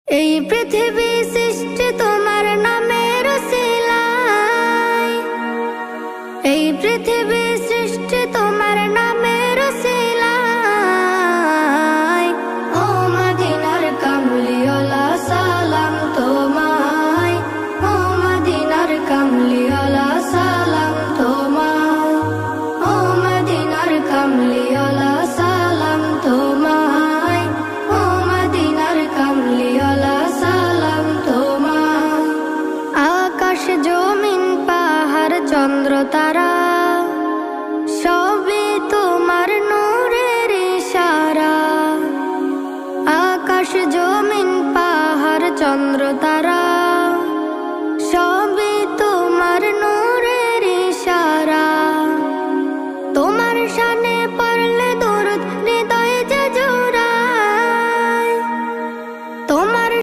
এই পৃথিবী সৃষ্টি তোমার নামের উসিলায়, এই পৃথিবী সৃষ্টি তোমার নামের উসিলায়। ও মদিনার কামলিওয়ালা সালাম তোমায়, ও মদিনার কামলিওয়ালা সালাম তোমায়, ও মদিনার কামলিওয়ালা সালাম তোমায়, ও মদিনার কামলিওয়ালা সালাম তোমায়। আকাশ জমিন পাহাড় চন্দ্র তারা সবই তোমার নূরের ইশারা। আকাশ জমিন পাহাড় চন্দ্র তারা